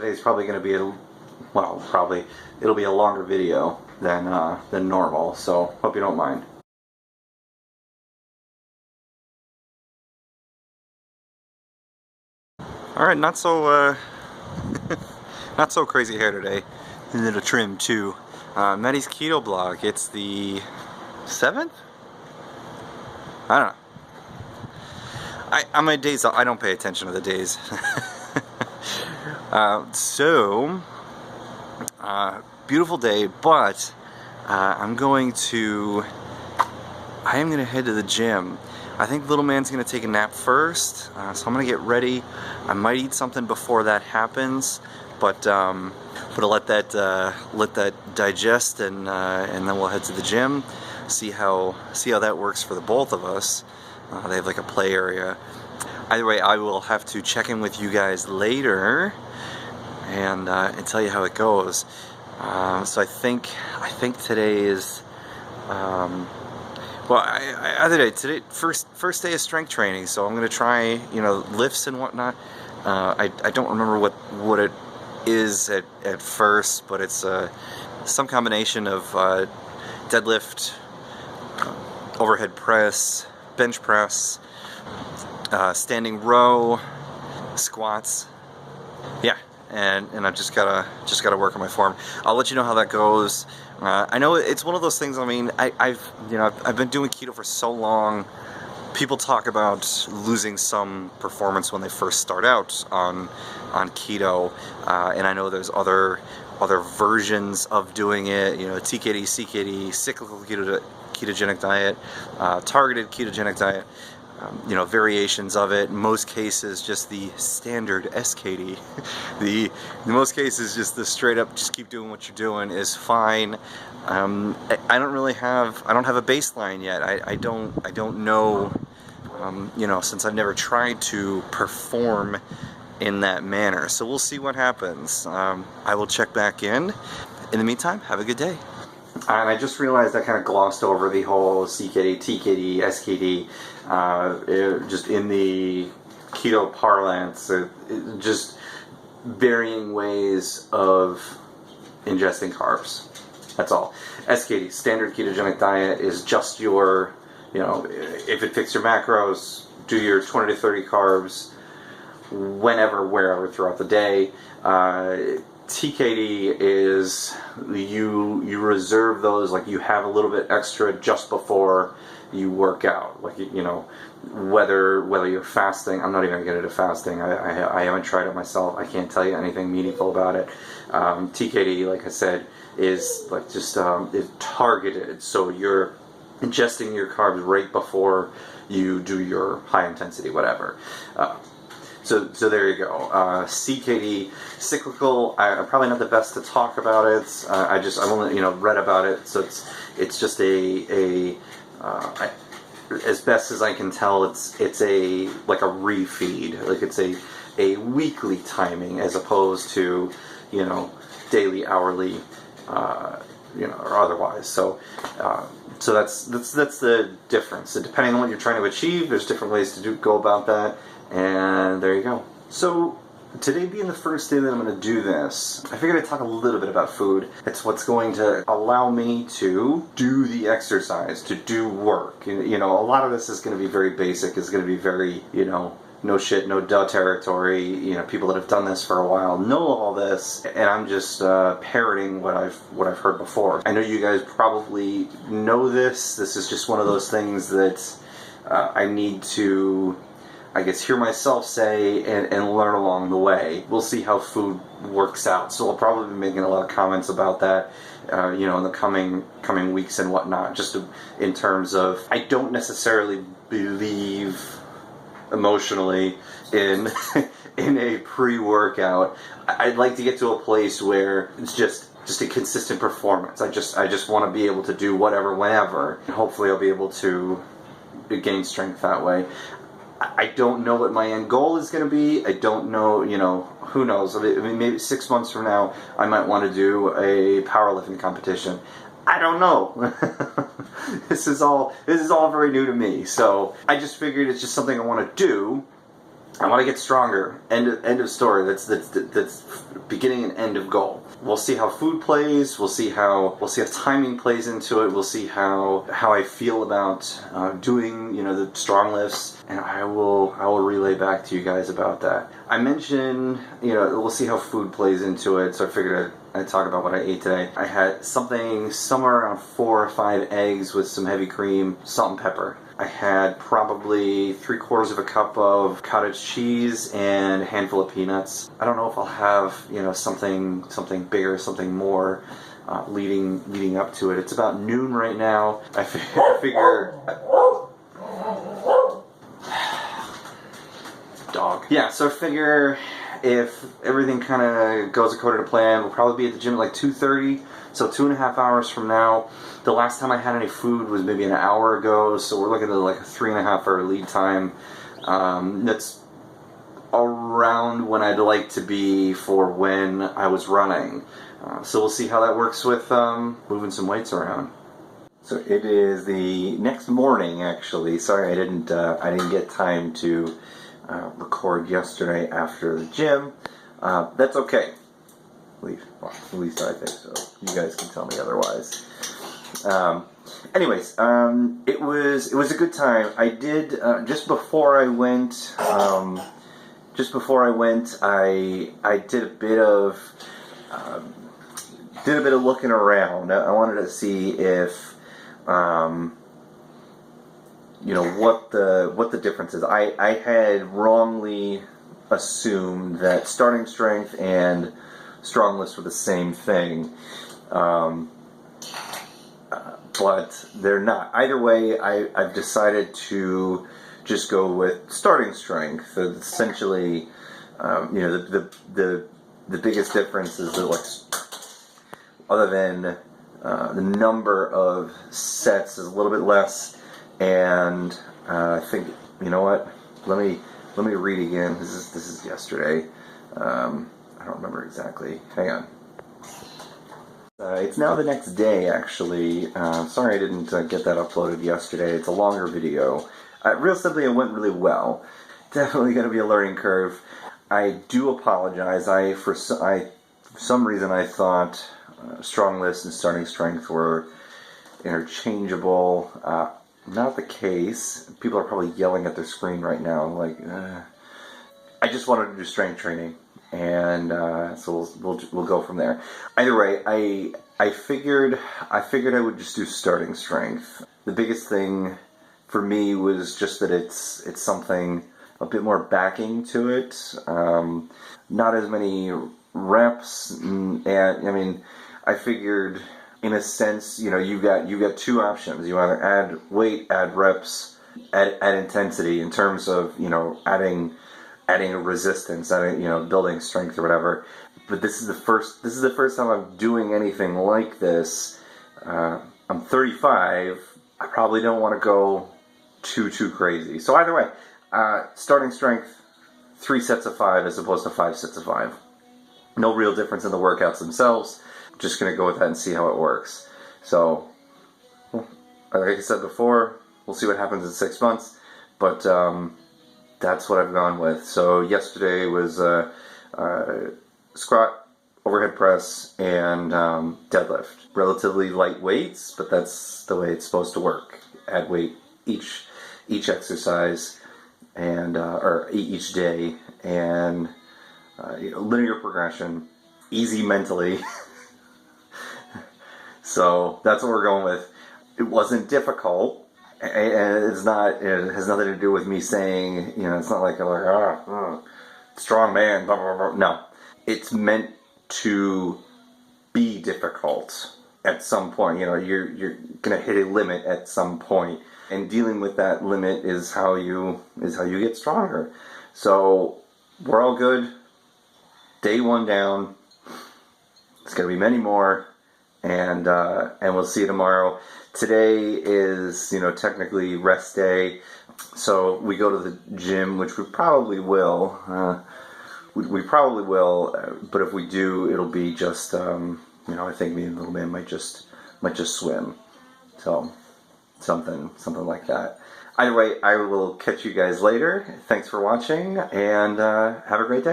Today's probably going to be it'll be a longer video than normal, so hope you don't mind. Alright, not so not so crazy hair today. A little trim too. Matty's Keto blog. It's the 7th? I don't know. On my days, I don't pay attention to the days. Beautiful day, but I am going to head to the gym. I think little man's going to take a nap first, so I'm going to get ready. I might eat something before that happens, but let that digest, and then we'll head to the gym. See how that works for the both of us. They have like a play area. Either way, I will have to check in with you guys later and tell you how it goes. So I think today is today first day of strength training. So I'm gonna try lifts and whatnot. I don't remember what it is at first, but it's some combination of deadlift, overhead press, bench press, standing row, squats. Yeah, and I just gotta work on my form. I'll let you know how that goes. I know it's one of those things. I mean, I've been doing keto for so long. People talk about losing some performance when they first start out on keto, and I know there's other versions of doing it. TKD, CKD, cyclical ketogenic diet, targeted ketogenic diet. Variations of it. In most cases, just the standard SKD. In most cases, just the straight up, just keep doing what you're doing is fine. I don't have a baseline yet. I don't know. Since I've never tried to perform in that manner. So we'll see what happens. I will check back in. In the meantime, have a good day. And I just realized I kind of glossed over the whole CKD, TKD, SKD, just in the keto parlance, just varying ways of ingesting carbs. That's all. SKD, standard ketogenic diet, is just your, if it fits your macros, do your 20 to 30 carbs whenever, wherever throughout the day. TKD is you reserve those, like you have a little bit extra just before you work out, like whether you're fasting. I'm not even gonna get into fasting. I haven't tried it myself. I can't tell you anything meaningful about it. TKD, like I said, is like just is targeted, so you're ingesting your carbs right before you do your high intensity whatever. So there you go. CKD, cyclical. I'm probably not the best to talk about it. I've only read about it, so it's just as best as I can tell, it's like a refeed, like it's a weekly timing as opposed to daily, hourly, or otherwise. So that's the difference. So depending on what you're trying to achieve, there's different ways to go about that. And there you go. So today being the first day that I'm going to do this, I figured I'd talk a little bit about food. It's what's going to allow me to do the exercise, to do work. A lot of this is going to be very basic. It's going to be very, no shit, no duh territory. People that have done this for a while know all this, and I'm just parroting what I've heard before. I know you guys probably know this. This is just one of those things that I need to, I guess, hear myself say and learn along the way. We'll see how food works out. So I'll probably be making a lot of comments about that, in the coming weeks and whatnot. Just in terms of, I don't necessarily believe emotionally in a pre-workout. I'd like to get to a place where it's just a consistent performance. I just want to be able to do whatever, whenever. And hopefully I'll be able to gain strength that way. I don't know what my end goal is going to be. I don't know, who knows. I mean, maybe 6 months from now, I might want to do a powerlifting competition. I don't know. This is all very new to me. So I just figured it's just something I want to do. I want to get stronger. End of story. That's beginning and end of goal. We'll see how food plays. We'll see how timing plays into it. We'll see how I feel about doing the strong lifts, and I will relay back to you guys about that. I mentioned we'll see how food plays into it. So I figured I'd talk about what I ate today. I had something somewhere around 4 or 5 eggs with some heavy cream, salt and pepper. I had probably 3/4 of a cup of cottage cheese and a handful of peanuts. I don't know if I'll have something bigger, something more leading up to it. It's about noon right now. I figure dog. Yeah, so I figure if everything kind of goes according to plan, we'll probably be at the gym at like 2:30. So 2.5 hours from now. The last time I had any food was maybe an hour ago, so we're looking at like a 3.5 hour lead time. That's around when I'd like to be for when I was running. So we'll see how that works with moving some weights around. So it is the next morning, actually. Sorry, I didn't get time to record yesterday after the gym. That's okay. At least I think so. You guys can tell me otherwise. Anyways, it was a good time. I did just before I went. I did a bit of looking around. I wanted to see if what the difference is. I had wrongly assumed that starting strength and strong lifts were the same thing, but they're not. Either way, I've decided to just go with starting strength. Essentially, the biggest difference is that, other than the number of sets is a little bit less, and I think what. Let me read again. This is yesterday. I don't remember exactly. Hang on. It's now the next day, actually. Sorry I didn't get that uploaded yesterday. It's a longer video. Real simply, it went really well. Definitely going to be a learning curve. I do apologize. For some reason I thought strong lifts and starting strength were interchangeable. Not the case. People are probably yelling at their screen right now. I just wanted to do strength training. And so we'll go from there. Either way, I figured I would just do starting strength. The biggest thing for me was just that it's something a bit more backing to it. Not as many reps, and I mean, I figured in a sense, you got two options. You either add weight, add reps, add intensity in terms of adding resistance, building strength or whatever. But this is the first time I'm doing anything like this. I'm 35. I probably don't want to go too crazy. So either way, starting strength, 3 sets of 5 as opposed to 5 sets of 5. No real difference in the workouts themselves. Just gonna go with that and see how it works. So, like I said before, we'll see what happens in 6 months. But that's what I've gone with. So yesterday was squat, overhead press, and deadlift. Relatively light weights, but that's the way it's supposed to work. Add weight each exercise and or each day, and linear progression, easy mentally. So that's what we're going with. It wasn't difficult. And it has nothing to do with me saying, it's not like I'm like, strong man, blah, blah, blah. No. It's meant to be difficult at some point. You're going to hit a limit at some point. And dealing with that limit is how you get stronger. So we're all good. Day 1 down. It's going to be many more. And we'll see you tomorrow. Today is, technically rest day, so we go to the gym, which we probably will. We probably will, but if we do, it'll be just, I think me and little man might just swim. So something like that. Either way, I will catch you guys later. Thanks for watching, and have a great day.